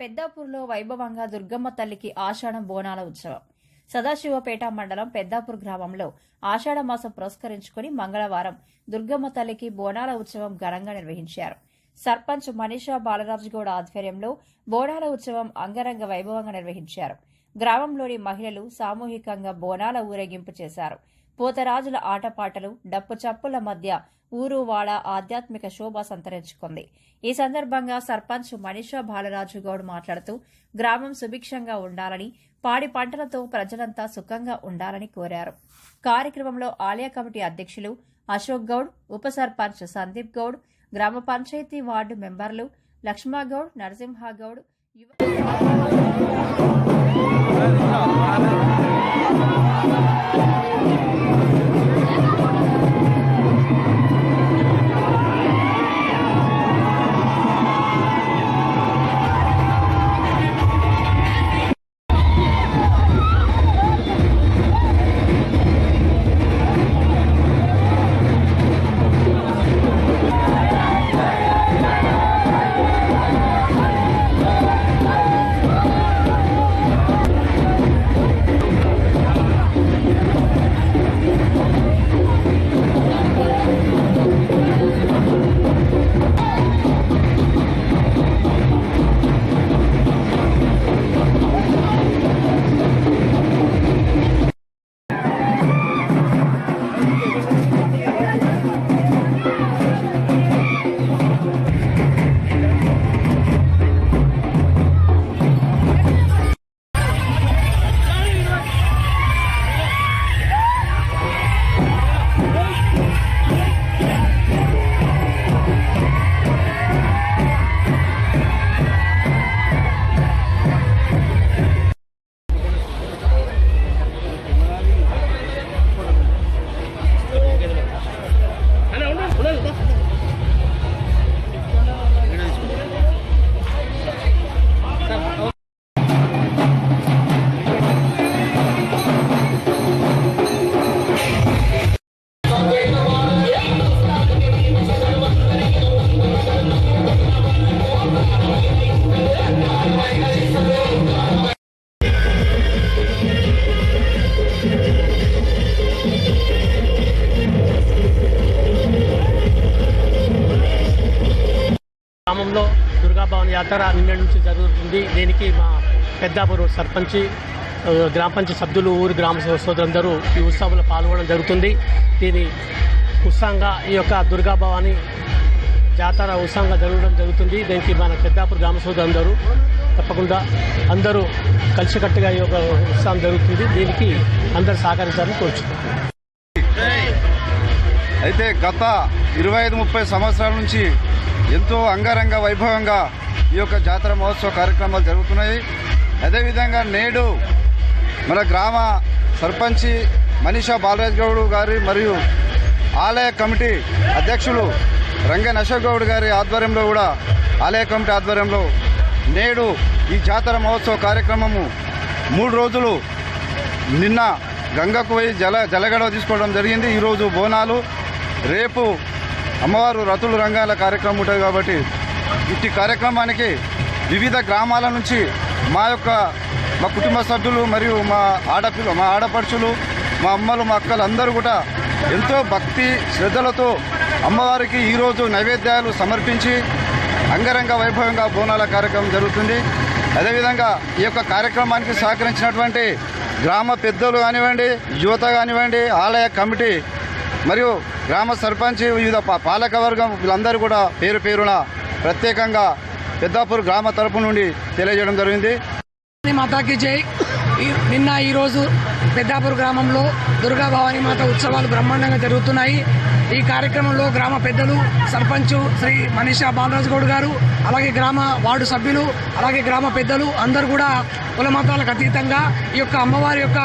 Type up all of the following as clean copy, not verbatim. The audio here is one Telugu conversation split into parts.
పెద్దాపూర్లో వైభవంగా దుర్గమ్మ తల్లికి ఆషాఢం బోనాల ఉత్సవం. సదాశివపేట మండలం పెద్దాపూర్ గ్రామంలో ఆషాఢ మాసం పురస్కరించుకుని మంగళవారం దుర్గమ్మ తల్లికి బోనాల ఉత్సవం ఘనంగా నిర్వహించారు. సర్పంచ్ మనీషా బాలరాజుగౌడ ఆధ్వర్యంలో బోనాల ఉత్సవం అంగరంగ వైభవంగా నిర్వహించారు. గ్రామంలోని మహిళలు సామూహికంగా బోనాల ఊరేగింపు చేశారు. పోతరాజుల ఆటపాటలు, డప్పు చప్పుల మధ్య ఊరు వాడ ఆధ్యాత్మిక శోభ సంతరించుకుంది. ఈ సందర్భంగా సర్పంచ్ మనీషా బాలరాజు గౌడ్ మాట్లాడుతూ గ్రామం సుభిక్షంగా ఉండాలని, పాడి పంటలతో ప్రజలంతా సుఖంగా ఉండాలని కోరారు. కార్యక్రమంలో ఆలయ కమిటీ అధ్యక్షులు అశోక్ గౌడ్, ఉప సర్పంచ్ సందీప్ గౌడ్, గ్రామ పంచాయతీ వార్డు మెంబర్లు లక్ష్మగౌడ్, నరసింహగౌడ్, గ్రామంలో దుర్గాభవాని యాత్ర నిన్న నుంచి జరుగుతుంది. దీనికి మా పెద్దాపూర్ సర్పంచి, గ్రామ పంచాయతీ సభ్యులు, ఊరు గ్రామ సోదరులందరూ ఈ ఉత్సవంలో పాల్గొనడం జరుగుతుంది. దీని ఉత్సాహంగా ఈ యొక్క దుర్గాభవాని జాతర ఉత్సవంగా జరగడం జరుగుతుంది. దీనికి మన పెద్దాపూర్ గ్రామ సోదరులందరూ తప్పకుండా అందరూ కలిసికట్టుగా ఈ యొక్క ఉత్సవం జరుగుతుంది. దీనికి అందరూ సహకరించాలని కోరుచున్నాం. అయితే గత 25-30 సంవత్సరాల నుంచి ఎంతో అంగరంగ వైభవంగా ఈ యొక్క జాతర మహోత్సవ కార్యక్రమాలు జరుగుతున్నాయి. అదేవిధంగా నేడు మన గ్రామ సర్పంచి మనీషా బాలరాజ్ గౌడ్ గారి మరియు ఆలయ కమిటీ అధ్యక్షులు రంగన్ అశోక్ గౌడ్ గారి ఆధ్వర్యంలో కూడా ఆలయ కమిటీ ఆధ్వర్యంలో నేడు ఈ జాతర మహోత్సవ కార్యక్రమము 3 రోజులు నిన్న గంగకు పోయి జలగడవ తీసుకోవడం జరిగింది. ఈరోజు బోనాలు, రేపు అమ్మవారు రతులు రంగాల కార్యక్రమం ఉంటుంది. కాబట్టి ఇట్టి కార్యక్రమానికి వివిధ గ్రామాల నుంచి మా కుటుంబ సభ్యులు మరియు మా ఆడపడుచులు, మా అమ్మలు, మా అక్కలు అందరూ కూడా ఎంతో భక్తి శ్రద్ధలతో అమ్మవారికి ఈరోజు నైవేద్యాలు సమర్పించి అంగరంగ వైభవంగా బోనాల కార్యక్రమం జరుగుతుంది. అదేవిధంగా ఈ యొక్క కార్యక్రమానికి సహకరించినటువంటి గ్రామ పెద్దలు కానివ్వండి, యువత కానివ్వండి, ఆలయ కమిటీ మరియు గ్రామ సర్పంచ్, వివిధ పాలకవర్గం వీళ్ళందరూ కూడా పేరు పేరున ప్రత్యేకంగా పెద్దాపూర్ గ్రామ తరపు నుండి తెలియజేయడం జరిగింది. మాతాకి జై. నిన్న ఈరోజు పెద్దాపూర్ గ్రామంలో దుర్గా భవానీ మాత ఉత్సవాలు బ్రహ్మాండంగా జరుగుతున్నాయి. ఈ కార్యక్రమంలో గ్రామ పెద్దలు, సర్పంచ్ శ్రీ మనీషా బాలరాజు గౌడ్ గారు, అలాగే గ్రామ వార్డు సభ్యులు, అలాగే గ్రామ పెద్దలు అందరూ కూడా కుల మతాలకు అతీతంగా ఈ యొక్క అమ్మవారి యొక్క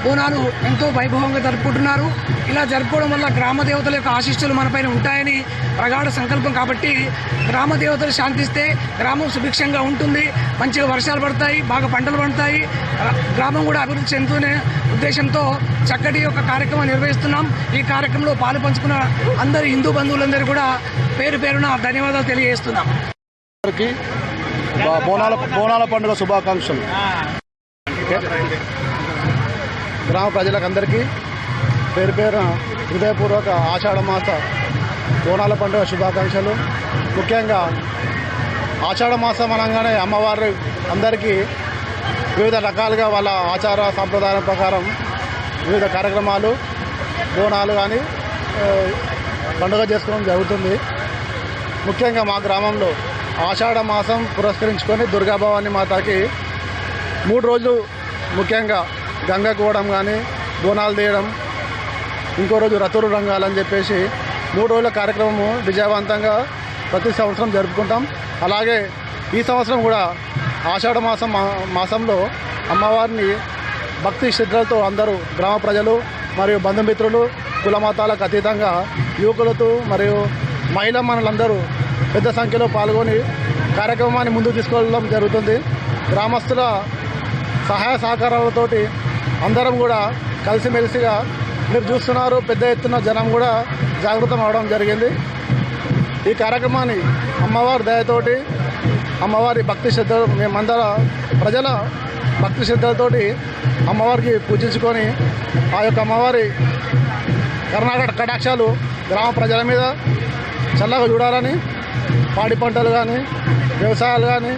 బోనాలు ఎంతో వైభవంగా జరుపుకుంటున్నారు. ఇలా జరుపుకోవడం వల్ల గ్రామ దేవతల యొక్క ఆశీస్సులు మనపైన ఉంటాయని ప్రగాఢ సంకల్పం. కాబట్టి గ్రామ దేవతలు శాంతిస్తే గ్రామం సుభిక్షంగా ఉంటుంది, మంచిగా వర్షాలు పడతాయి, బాగా పంటలు పండుతాయి, గ్రామం కూడా అభివృద్ధి చెందుతునే ఉద్దేశంతో చక్కటి యొక్క కార్యక్రమం నిర్వహిస్తున్నాం. ఈ కార్యక్రమంలో పాలు పంచుకున్న అందరి హిందూ బంధువులందరూ కూడా పేరు పేరున ధన్యవాదాలు తెలియజేస్తున్నాం. బోనాల పండుగ శుభాకాంక్షలు. గ్రామ ప్రజలకందరికీ పేరు పేరున హృదయపూర్వక ఆషాఢ మాస బోనాల పండుగ శుభాకాంక్షలు. ముఖ్యంగా ఆషాఢ మాసం అనగానే అమ్మవారు అందరికీ వివిధ రకాలుగా వాళ్ళ ఆచార సాంప్రదాయం ప్రకారం వివిధ కార్యక్రమాలు బోనాలు కానీ పండుగ చేసుకోవడం జరుగుతుంది. ముఖ్యంగా మా గ్రామంలో ఆషాఢ మాసం పురస్కరించుకొని దుర్గా భవాని మాతకి 3 రోజులు ముఖ్యంగా గంగ కోవడం కానీ బోనాలు తీయడం, ఇంకో రోజు రతులు రంగాలని చెప్పేసి 3 రోజుల కార్యక్రమము విజయవంతంగా ప్రతి సంవత్సరం జరుపుకుంటాం. అలాగే ఈ సంవత్సరం కూడా ఆషాఢ మాసంలో అమ్మవారిని భక్తి శ్రద్ధలతో అందరూ గ్రామ ప్రజలు మరియు బంధుమిత్రులు కుల మతాలకు అతీతంగా యువకులతో మరియు మహిళా మనులందరూ పెద్ద సంఖ్యలో పాల్గొని కార్యక్రమాన్ని ముందుకు తీసుకెళ్ళడం జరుగుతుంది. గ్రామస్తుల సహాయ సహకారాలతోటి అందరం కూడా కలిసిమెలిసిగా మీరు చూస్తున్నారు, పెద్ద ఎత్తున జనం కూడా జాగృతం అవడం జరిగింది. ఈ కార్యక్రమాన్ని అమ్మవారి దయతోటి అమ్మవారి భక్తి శ్రద్ధలు మేమందర ప్రజల భక్తి శ్రద్ధలతోటి అమ్మవారికి పూజించుకొని ఆ యొక్క అమ్మవారి కర్ణాటక కటాక్షాలు గ్రామ ప్రజల మీద చల్లగా చూడాలని, పాడి పంటలు కానీ వ్యవసాయాలు కానీ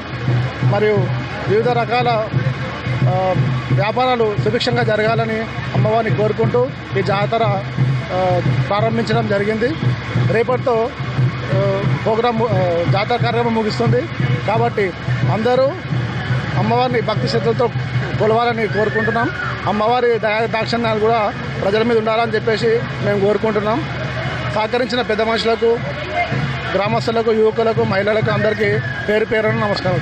మరియు వివిధ రకాల వ్యాపారాలు సుభిక్షంగా జరగాలని అమ్మవారిని కోరుకుంటూ ఈ జాతర ప్రారంభించడం జరిగింది. రేపటితో ప్రోగ్రాం జాతర కార్యక్రమం ముగిస్తుంది. కాబట్టి అందరూ అమ్మవారిని భక్తి శ్రద్ధలతో కొలవాలని కోరుకుంటున్నాం. అమ్మవారి దాక్షిణ్యాలు కూడా ప్రజల మీద ఉండాలని చెప్పేసి మేము కోరుకుంటున్నాం. సహకరించిన పెద్ద మనుషులకు, గ్రామస్తులకు, యువకులకు, మహిళలకు అందరికీ పేరు పేరున నమస్కారం.